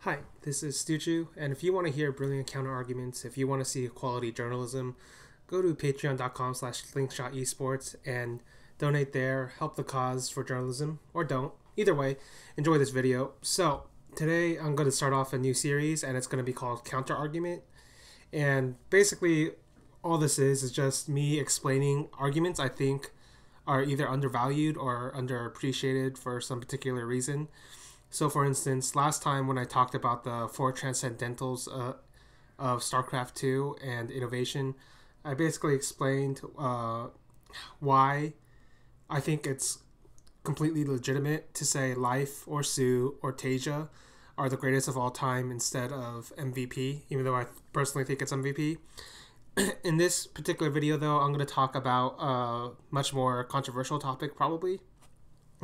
Hi, this is SC2, and if you want to hear brilliant counter-arguments, if you want to see quality journalism, go to patreon.com/linkshot and donate there, help the cause for journalism, or don't. Either way, enjoy this video. So, today I'm going to start off a new series, and it's going to be called Counter-Argument. And basically, all this is just me explaining arguments I think are either undervalued or underappreciated for some particular reason. So, for instance, last time when I talked about the four transcendentals of StarCraft 2 and innovation, I basically explained why I think it's completely legitimate to say Life or Sue or Tasia are the greatest of all time instead of MVP, even though I personally think it's MVP. In this particular video, though, I'm going to talk about a much more controversial topic, probably,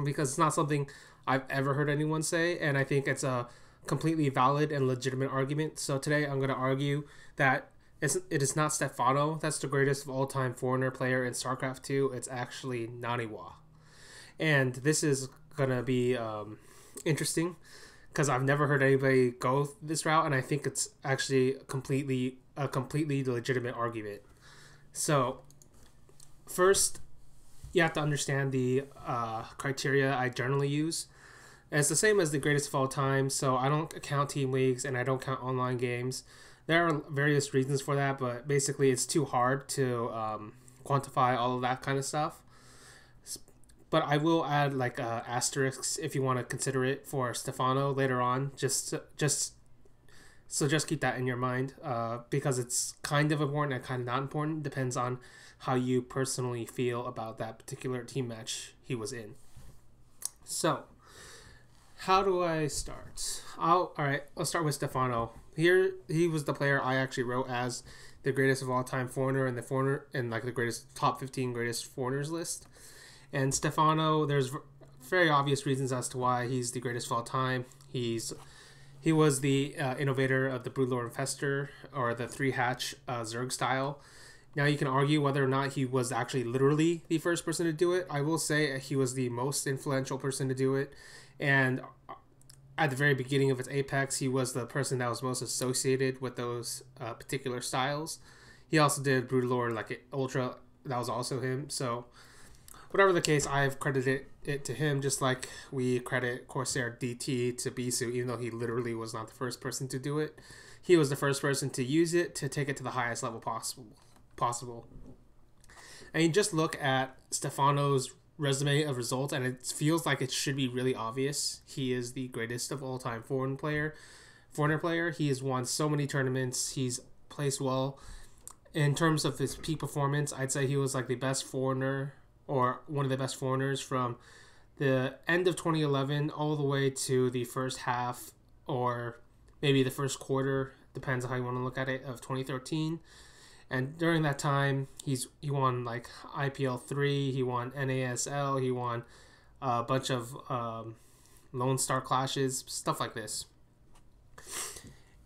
because it's not something I've ever heard anyone say, and I think it's a completely valid and legitimate argument. So today I'm going to argue that it is not Stephano that's the greatest of all time foreigner player in StarCraft 2, it's actually Naniwa. And this is going to be interesting, because I've never heard anybody go this route, and I think it's actually a completely legitimate argument. So, first, you have to understand the criteria I generally use. And it's the same as the greatest of all time, so I don't count team leagues and I don't count online games. There are various reasons for that, but basically it's too hard to quantify all of that kind of stuff. But I will add like asterisks if you want to consider it for Stephano later on. Just keep that in your mind, because it's kind of important and kind of not important. Depends on how you personally feel about that particular team match he was in. So, how do I start? Alright, let's start with Stephano. Here, he was the player I actually wrote as the greatest of all time foreigner and the greatest top 15 greatest foreigners list. And Stephano, there's very obvious reasons as to why he's the greatest of all time. He was the innovator of the Broodlord Infestor, or the 3-hatch Zerg style. Now you can argue whether or not he was actually literally the first person to do it. I will say he was the most influential person to do it. And at the very beginning of its apex, he was the person that was most associated with those particular styles. He also did Broodlord like Ultra, that was also him. So whatever the case, I've credited it to him, just like we credit Corsair DT to Bisu, even though he literally was not the first person to do it. He was the first person to use it to take it to the highest level possible. And you just look at Stephano's resume of results, and it feels like it should be really obvious. He is the greatest of all time foreigner player. He has won so many tournaments. He's placed well. In terms of his peak performance, I'd say he was like the best foreigner, or one of the best foreigners, from the end of 2011 all the way to the first half, or maybe the first quarter, depends on how you want to look at it, of 2013. And during that time, he won like IPL 3, he won NASL, he won a bunch of Lone Star clashes, stuff like this.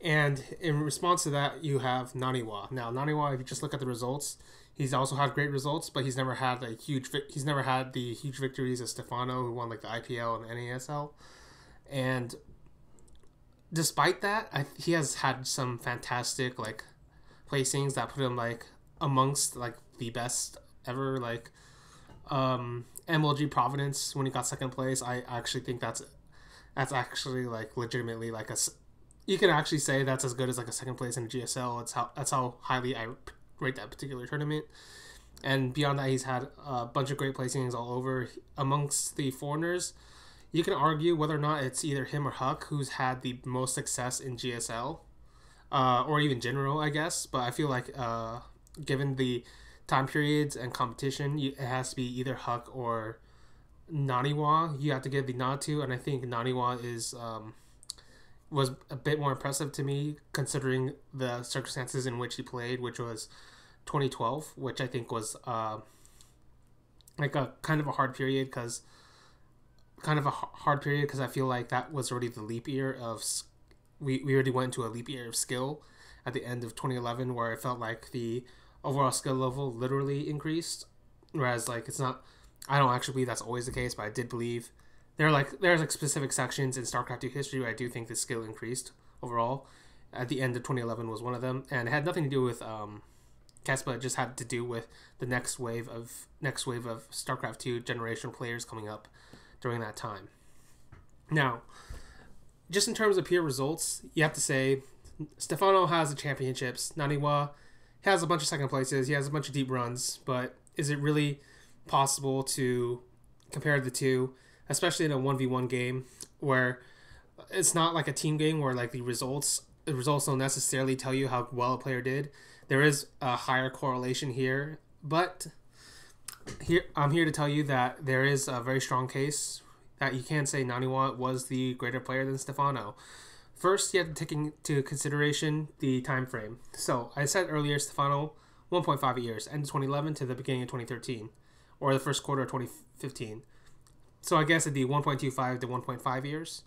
And in response to that, you have Naniwa. Now, Naniwa, if you just look at the results, he's also had great results, but he's never had the huge victories as Stephano, who won like the IPL and the NASL. And despite that, he has had some fantastic like placings that put him like amongst like the best ever. Like MLG Providence, when he got second place, I actually think that's actually like legitimately like you can actually say that's as good as like a second place in a GSL. That's how highly I rate that particular tournament. And beyond that, he's had a bunch of great placings all over. Amongst the foreigners, you can argue whether or not it's either him or Huck who's had the most success in GSL, or even general, I guess. But I feel like given the time periods and competition, it has to be either Huck or Naniwa you have to give the nod to. And I think Naniwa was a bit more impressive to me, considering the circumstances in which he played, which was 2012, which I think was like a kind of a hard period, because I feel like that was already the leap year of we already went into a leap year of skill at the end of 2011, where it felt like the overall skill level literally increased, whereas like it's not. I don't actually believe that's always the case, but I did believe there's like specific sections in StarCraft 2 history where I do think the skill increased overall. At the end of 2011 was one of them, and it had nothing to do with Kespa. It just had to do with the next wave of StarCraft 2 generation players coming up during that time. Now, just in terms of pure results, you have to say Stephano has the championships. Naniwa has a bunch of second places. He has a bunch of deep runs, but is it really possible to compare the two, especially in a 1v1 game where it's not like a team game where like the results don't necessarily tell you how well a player did. There is a higher correlation here, but I'm here to tell you that there is a very strong case that you can say Naniwa was the greater player than Stephano. First, you have to take into consideration the time frame. So I said earlier, Stephano 1.5 years, end of 2011 to the beginning of 2013, or the first quarter of 2015. So I guess it'd be 1.25 to 1.5 years.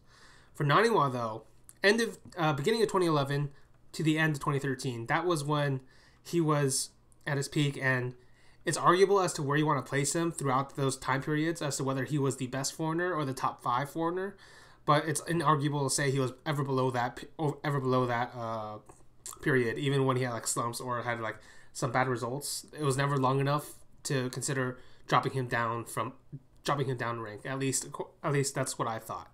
For Naniwa, though, beginning of 2011 to the end of 2013, that was when he was at his peak, and it's arguable as to where you want to place him throughout those time periods as to whether he was the best foreigner or the top 5 foreigner. But it's inarguable to say he was ever below that period, even when he had like slumps or had like some bad results. It was never long enough to consider dropping him down rank. At least that's what I thought.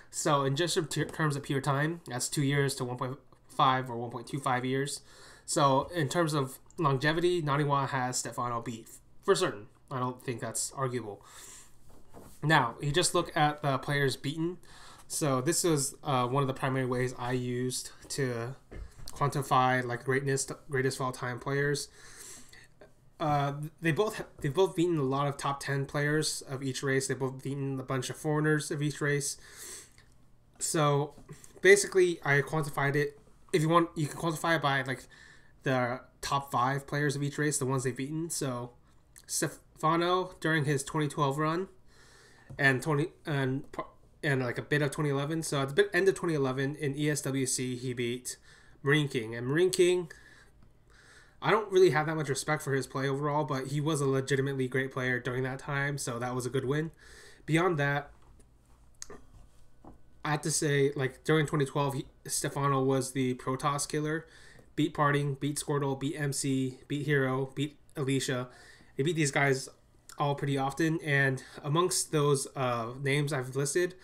So in just terms of pure time, that's 2 years to 1.5 or 1.25 years. So in terms of longevity, Naniwa has Stephano beat for certain. I don't think that's arguable. Now, you just look at the players beaten. So this is one of the primary ways I used to quantify like greatest of all time players. They've both beaten a lot of top 10 players of each race. They've both beaten a bunch of foreigners of each race. So basically, I quantified it. If you want, you can quantify it by like the top 5 players of each race, the ones they've beaten. So Stephano during his 2012 run, and like a bit of 2011. So at the end of 2011 in ESWC, he beat Marine King, and Marine King, I don't really have that much respect for his play overall, but he was a legitimately great player during that time, so that was a good win. Beyond that, I have to say, like, during 2012, Stephano was the Protoss killer. Beat Parting, beat Squirtle, beat MC, beat Hero, beat Alicia. He beat these guys all pretty often, and amongst those names I've listed,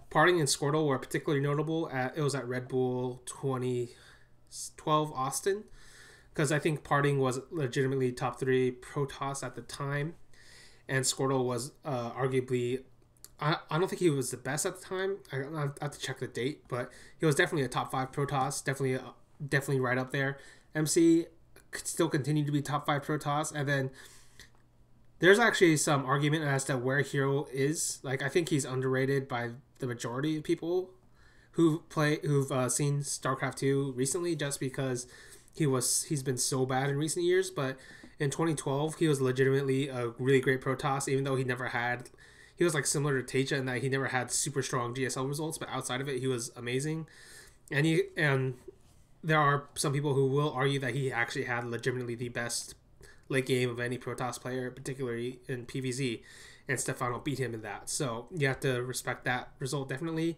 Parting and Squirtle were particularly notable. It was at Red Bull 2012 Austin, because I think Parting was legitimately top 3 Protoss at the time, and Squirtle was arguably, I don't think he was the best at the time. I have to check the date, but he was definitely a top 5 Protoss, definitely right up there. MC still continued to be top 5 Protoss, and then there's actually some argument as to where Hero is. Like, I think he's underrated by the majority of people who've seen StarCraft 2 recently, just because he's been so bad in recent years. But in 2012, he was legitimately a really great Protoss, even though he was like similar to Teja in that he never had super strong GSL results, but outside of it, he was amazing. And there are some people who will argue that he actually had legitimately the best late game of any Protoss player, particularly in PvZ, and Stephano beat him in that. So you have to respect that result, definitely.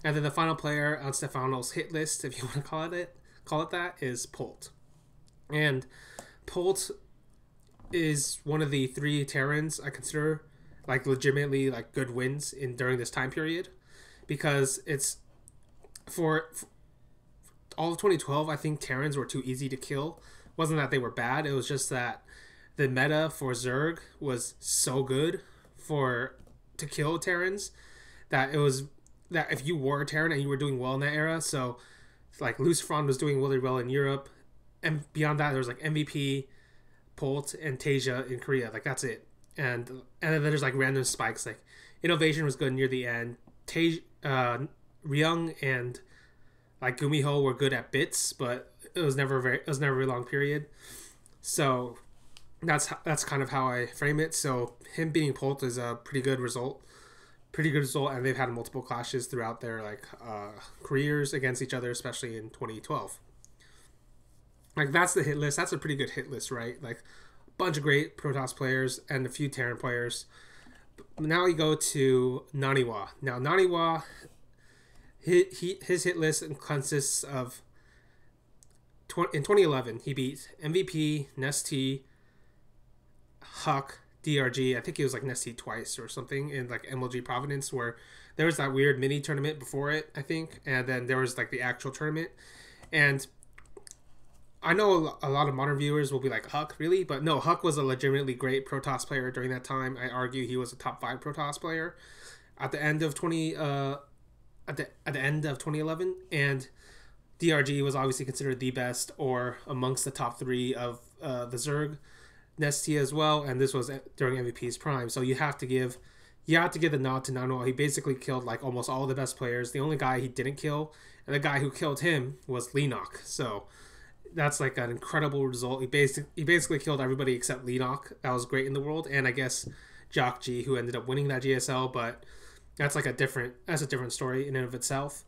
And then the final player on Stephano's hit list, if you want to call it that, is Polt. And Polt is one of the 3 Terrans I consider like legitimately like good wins during this time period, because it's for all of 2012, I think Terrans were too easy to kill. It wasn't that they were bad, it was just that the meta for Zerg was so good to kill Terrans that if you were a Terran and you were doing well in that era, so like Lucifron was doing really well in Europe, and beyond that there was like MVP, Polt, and Teja in Korea. Like, that's it. And then there's like random spikes. Like Innovation was good near the end. Ryung and like Gumiho were good at bits, but it was never a very long period. So that's kind of how I frame it. So him beating Polt is a pretty good result, and they've had multiple clashes throughout their like careers against each other, especially in 2012. Like, that's the hit list. That's a pretty good hit list, right? Like, a bunch of great Protoss players and a few Terran players. Now we go to Naniwa. Now Naniwa, his hit list consists of in 2011 he beat MVP, Nesty, Huck, DRG. I think he was like Nesty twice or something in like MLG Providence, where there was that weird mini tournament before it, I think, and then there was like the actual tournament. And I know a lot of modern viewers will be like, Huck, really? But no, Huck was a legitimately great Protoss player during that time. I argue he was a top 5 Protoss player at the end of 2011, and DRG was obviously considered the best or amongst the top 3 of the Zerg. Nesty as well, and this was during MVP's prime. So you have to give the nod to Naniwa. He basically killed like almost all the best players. The only guy he didn't kill, and the guy who killed him, was Lenok. So that's like an incredible result. He basically killed everybody except Lenok. That was great in the world, and I guess Jock G, who ended up winning that GSL, but that's a different story in and of itself.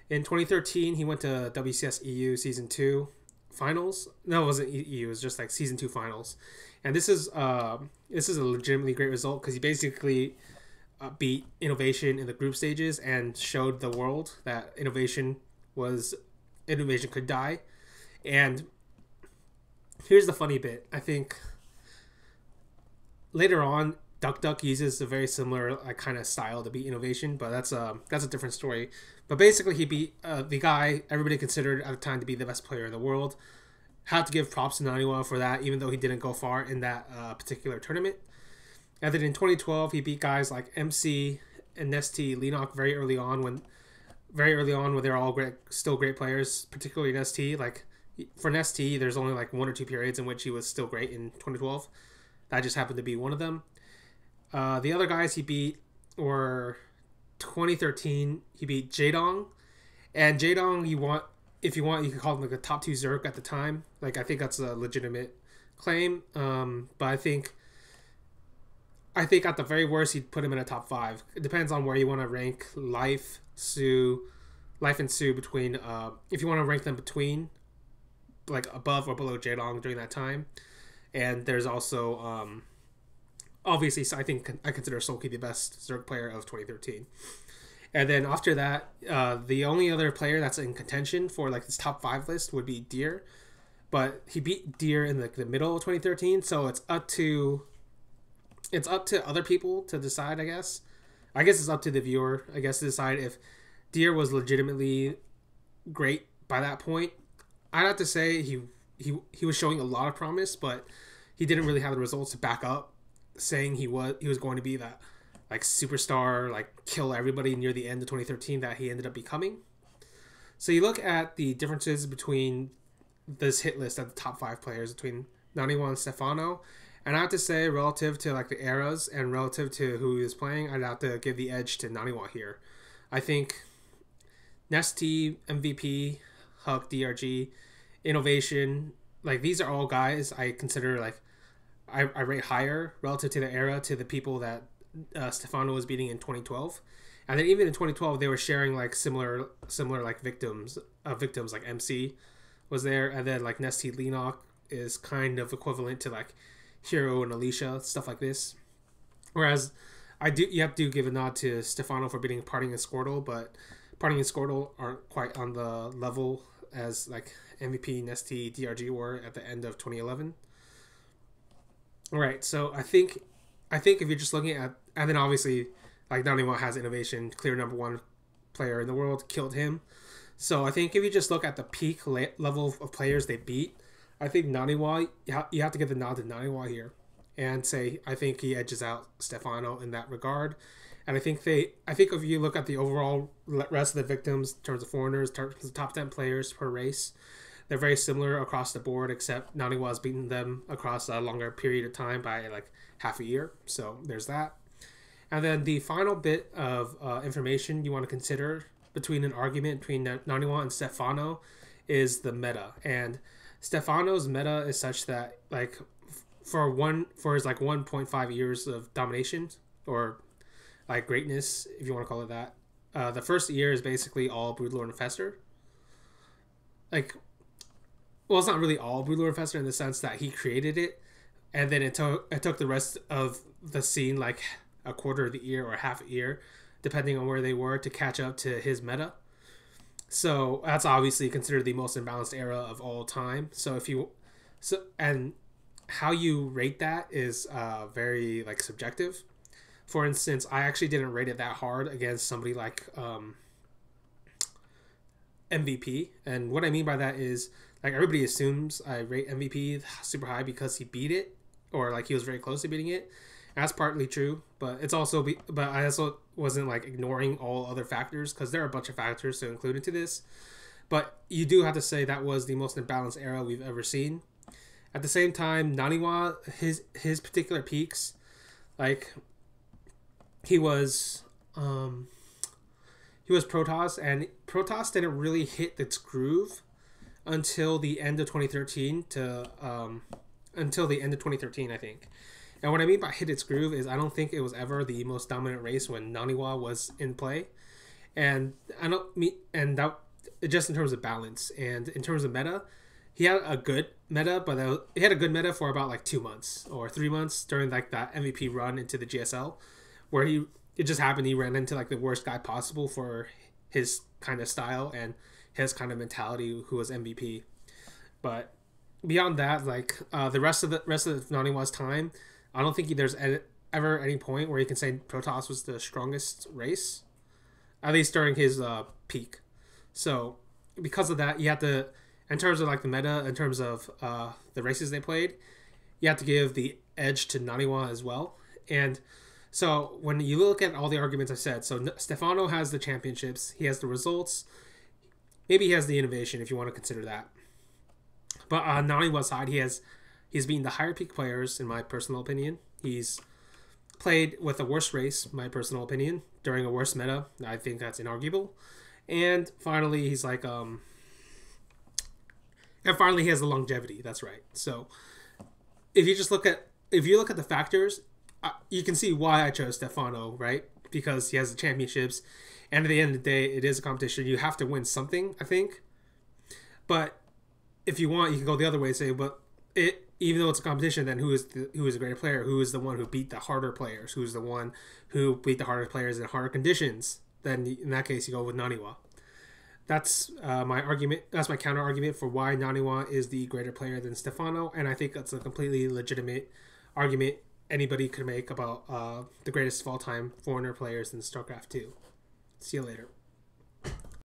In 2013, he went to WCS EU Season 2 finals. No, it wasn't EU. It was just like Season 2 finals. And this is a legitimately great result because he basically beat Innovation in the group stages and showed the world that Innovation could die. And here's the funny bit. I think later on, Duck uses a very similar kind of style to beat Innovation, but that's a different story. But basically, he beat the guy everybody considered at the time to be the best player in the world. Had to give props to Naniwa for that, even though he didn't go far in that particular tournament. And then in 2012, he beat guys like MC and Nesty, Lenok very early on when they're all still great players, particularly Nesty. Like for Nesty, there's only like 1 or 2 periods in which he was still great in 2012. That just happened to be one of them. The other guys he beat were 2013. He beat Jaedong, and Jaedong, if you want, you can call him like a top 2 Zerg at the time. Like I think that's a legitimate claim. But I think at the very worst, he'd put him in a top 5. It depends on where you want to rank Life and Sue between. If you want to rank them between, like above or below Jaedong during that time, and there's also obviously, I think I consider Sulky the best Zerg player of 2013. And then after that, the only other player that's in contention for like this top 5 list would be Deer, but he beat Deer in the middle of 2013. So it's up to other people to decide. I guess it's up to the viewer. I guess to decide if Deer was legitimately great by that point. I'd have to say he was showing a lot of promise, but he didn't really have the results to back up saying he was going to be that like superstar, like kill everybody near the end of 2013 that he ended up becoming. So you look at the differences between this hit list of the top 5 players between Naniwa and Stephano, and I have to say, relative to like the eras and relative to who he was playing, I'd have to give the edge to Naniwa here. I think Nesty, MVP, Huck, DRG, Innovation, like these are all guys I consider like I rate higher relative to the era to the people that Stephano was beating in 2012, and then even in 2012 they were sharing like similar like victims like MC was there, and then like Nesty, Lenok is kind of equivalent to like Hero and Alicia, stuff like this. Whereas you have to give a nod to Stephano for beating Parting and Squirtle, but Parting and Squirtle aren't quite on the level as like MVP, Nesty, DRG were at the end of 2011. All right, so I think if you're just looking at, and then obviously like Naniwa has Innovation, clear number 1 player in the world, killed him. So I think if you just look at the peak level of players they beat, I think Naniwa, you have to give the nod to Naniwa here and say I think he edges out Stephano in that regard. And I think if you look at the overall rest of the victims in terms of foreigners, in terms of the top 10 players per race, they're very similar across the board, except Naniwa's beaten them across a longer period of time by like half a year. So there's that. And then the final bit of information you want to consider between an argument between Naniwa and Stephano is the meta. And Stephano's meta is such that like for his like 1.5 years of domination or like greatness, if you want to call it that, the first year is basically all Broodlord Infestor. Like, well, it's not really all Broodlord Infestor in the sense that he created it, and then it took the rest of the scene like a quarter of the year or half a year, depending on where they were, to catch up to his meta. So that's obviously considered the most imbalanced era of all time. And how you rate that is very like subjective. For instance, I actually didn't rate it that hard against somebody like MVP. And what I mean by that is, like, everybody assumes I rate MVP super high because he beat it, or like he was very close to beating it. That's partly true, but but I also wasn't like ignoring all other factors, because there are a bunch of factors to include into this. But you do have to say that was the most imbalanced era we've ever seen. At the same time, Naniwa, his particular peaks, like he was Protoss, and Protoss didn't really hit its groove until the end of 2013 I think. And what I mean by hit its groove is, I don't think it was ever the most dominant race when Naniwa was in play. And I don't mean, and that just in terms of balance and in terms of meta, he had a good meta, but he had a good meta for about like 2 months or 3 months during like that MVP run into the GSL, where it just happened he ran into like the worst guy possible for his kind of style and his kind of mentality, who was MVP. But beyond that, like the rest of Naniwa's time, I don't think there's ever any point where you can say Protoss was the strongest race, at least during his peak. So because of that, you have to, in terms of like the meta, in terms of the races they played, you have to give the edge to Naniwa as well. And so when you look at all the arguments I said, so Stephano has the championships, he has the results, maybe he has the innovation if you want to consider that. But on Naniwa's side, he's beaten the higher peak players, in my personal opinion. He's played with a worse race, my personal opinion, during a worse meta. I think that's inarguable. And finally, he's like, and finally he has the longevity. That's right. So if you look at the factors, you can see why I chose Stephano, right? Because he has the championships, and at the end of the day, it is a competition. You have to win something, I think. But if you want, you can go the other way and say, but even though it's a competition, then who is a greater player? Who is the one who beat the harder players? Who's the one who beat the harder players in harder conditions? Then in that case, you go with Naniwa. That's my argument. That's my counter argument for why Naniwa is the greater player than Stephano, and I think that's a completely legitimate argument anybody could make about the greatest of all time foreigner players in StarCraft 2. See you later.